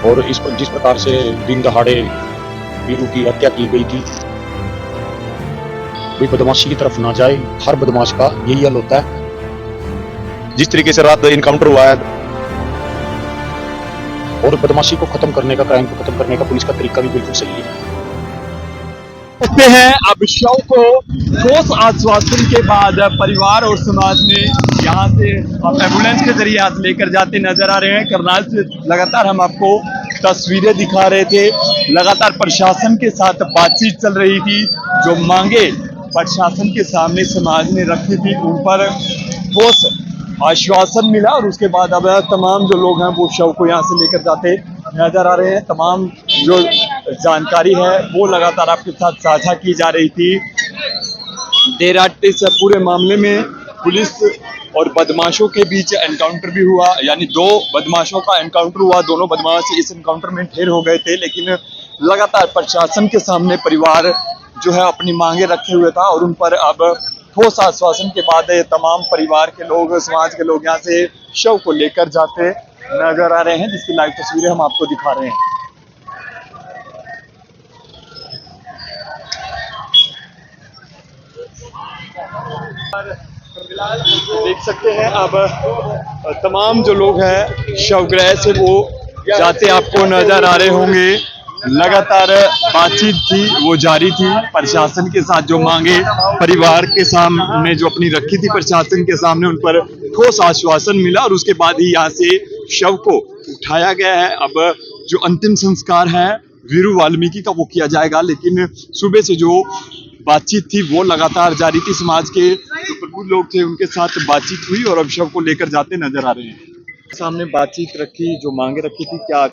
और जिस प्रकार से दिन दहाड़े वीरू की हत्या की गई थी, कोई बदमाशी की तरफ ना जाए। हर बदमाश का यही हल होता है। जिस तरीके से रात इनकाउंटर हुआ है और बदमाशी को खत्म करने का, क्राइम को खत्म करने का पुलिस का तरीका भी बिल्कुल सही है। सकते हैं अब शव को ठोस आश्वासन के बाद परिवार और समाज ने यहाँ से अब एम्बुलेंस के जरिए हाथ लेकर जाते नजर आ रहे हैं। करनाल से लगातार हम आपको तस्वीरें दिखा रहे थे। लगातार प्रशासन के साथ बातचीत चल रही थी। जो मांगे प्रशासन के सामने समाज ने रखी थी, उन पर ठोस आश्वासन मिला और उसके बाद अब तमाम जो लोग हैं वो शव को यहाँ से लेकर जाते नजर आ रहे हैं। तमाम जो जानकारी है वो लगातार आपके साथ साझा की जा रही थी। देर रात इस पूरे मामले में पुलिस और बदमाशों के बीच एनकाउंटर भी हुआ, यानी दो बदमाशों का एनकाउंटर हुआ। दोनों बदमाश इस एनकाउंटर में ढेर हो गए थे, लेकिन लगातार प्रशासन के सामने परिवार जो है अपनी मांगे रखे हुए था और उन पर अब ठोस आश्वासन के बाद तमाम परिवार के लोग, समाज के लोग यहाँ से शव को लेकर जाते नजर आ रहे हैं, जिसकी लाइव तस्वीरें हम आपको दिखा रहे हैं। देख सकते हैं अब तमाम जो लोग हैं शवगृह से वो जाते आपको नजर आ रहे होंगे। लगातार बातचीत थी वो जारी थी प्रशासन के साथ। जो मांगे परिवार के सामने जो अपनी रखी थी प्रशासन के सामने, उन पर ठोस आश्वासन मिला और उसके बाद ही यहाँ से शव को उठाया गया है। अब जो अंतिम संस्कार है वीरू वाल्मीकि का वो किया जाएगा, लेकिन सुबह से जो बातचीत थी वो लगातार जारी थी। समाज के जो प्रबुद्ध लोग थे उनके साथ बातचीत हुई और अब शव को लेकर जाते नजर आ रहे हैं। सामने बातचीत रखी, जो मांगे रखी थी, क्या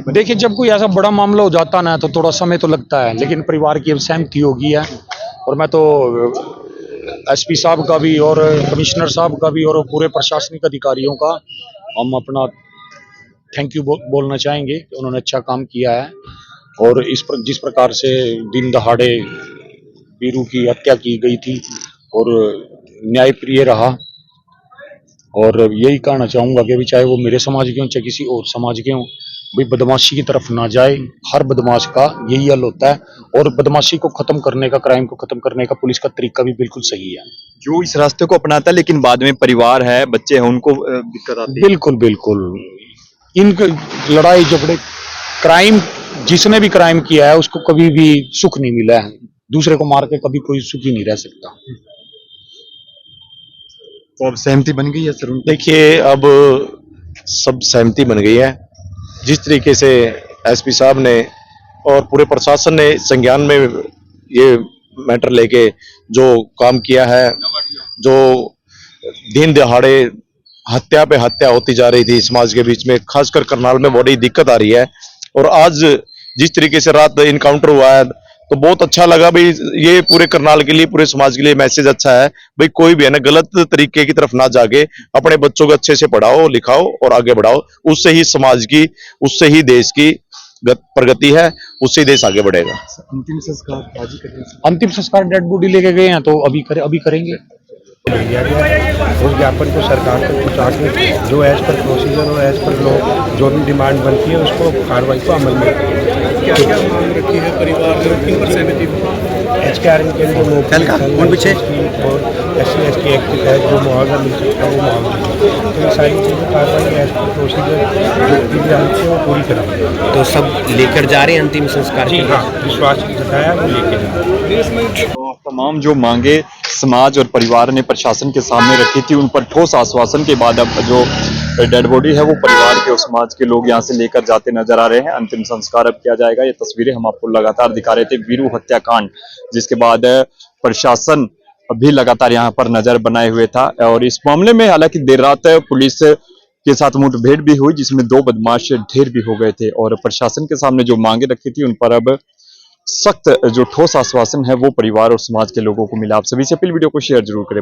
देखिए, जब कोई ऐसा बड़ा मामला हो जाता ना तो थोड़ा समय तो लगता है, लेकिन परिवार की अब सहमति हो गई है। और मैं तो एसपी साहब का भी और कमिश्नर साहब का भी और पूरे प्रशासनिक अधिकारियों का हम अपना थैंक यू बोलना चाहेंगे कि उन्होंने अच्छा काम किया है। और जिस प्रकार से दिन दहाड़े वीरू की हत्या की गई थी और न्यायप्रिय रहा, और यही कहना चाहूंगा कि चाहे वो मेरे समाज के हों चाहे किसी और समाज के हों, भाई बदमाशी की तरफ ना जाए। हर बदमाश का यही हल होता है। और बदमाशी को खत्म करने का, क्राइम को खत्म करने का पुलिस का तरीका भी बिल्कुल सही है। जो इस रास्ते को अपनाता है लेकिन बाद में परिवार है, बच्चे हैं, उनको दिक्कत आती है। बिल्कुल बिल्कुल। इन लड़ाई झगड़े, क्राइम, जिसने भी क्राइम किया है उसको कभी भी सुख नहीं मिला है। दूसरे को मार के कभी कोई सुखी नहीं रह सकता। तो अब सहमति बन गई है सर? देखिए, अब सब सहमति बन गई है। जिस तरीके से एसपी साहब ने और पूरे प्रशासन ने संज्ञान में ये मैटर लेके जो काम किया है, जो दिन दहाड़े हत्या पे हत्या होती जा रही थी समाज के बीच में, खासकर करनाल में बड़ी दिक्कत आ रही है। और आज जिस तरीके से रात इनकाउंटर हुआ है तो बहुत अच्छा लगा। भाई ये पूरे करनाल के लिए, पूरे समाज के लिए मैसेज अच्छा है। भाई कोई भी है ना गलत तरीके की तरफ ना जाके अपने बच्चों को अच्छे से पढ़ाओ, लिखाओ और आगे बढ़ाओ। उससे ही समाज की, उससे ही देश की प्रगति है, उससे ही देश आगे बढ़ेगा। अंतिम संस्कार आज ही करेंगे? अंतिम संस्कार डेड बॉडी लेके गए हैं तो अभी करेंगे। उस ज्ञापन को सरकार तक पहुँचा के जो एज पर प्रोसीजर और एज पर लॉ जो भी डिमांड बनती है उसको कार्रवाई को अमल में क्या क्या मांग रखी है परिवार ने, किन पर सहमति HKRN के जो लोग और SC/ST एक्ट के तहत जो मुआवजा मिल सकता है वो मुआवजा, तो ये सारी चीज़ें कार्रवाई एज पर प्रोसीजर जो हमसे वो पूरी कराएंगे। तो सब लेकर जा रहे हैं अंतिम संस्कार? जी हाँ, विश्वास जताया वो लेके जा रहे हैं। तो तमाम जो मांगे समाज और परिवार ने प्रशासन के सामने रखी थी, उन पर ठोस आश्वासन के बाद अब जो डेड बॉडी है वो परिवार के और समाज के लोग यहाँ से लेकर जाते नजर आ रहे हैं। अंतिम संस्कार अब किया जाएगा। ये तस्वीरें हम आपको लगातार दिखा रहे थे वीरू हत्याकांड, जिसके बाद प्रशासन भी लगातार यहाँ पर नजर बनाए हुए था। और इस मामले में हालांकि देर रात पुलिस के साथ मुठभेड़ भी हुई, जिसमें दो बदमाश ढेर भी हो गए थे। और प्रशासन के सामने जो मांगे रखी थी उन पर अब सख्त जो ठोस आश्वासन है वो परिवार और समाज के लोगों को मिला। आप सभी से अपील, वीडियो को शेयर जरूर करें।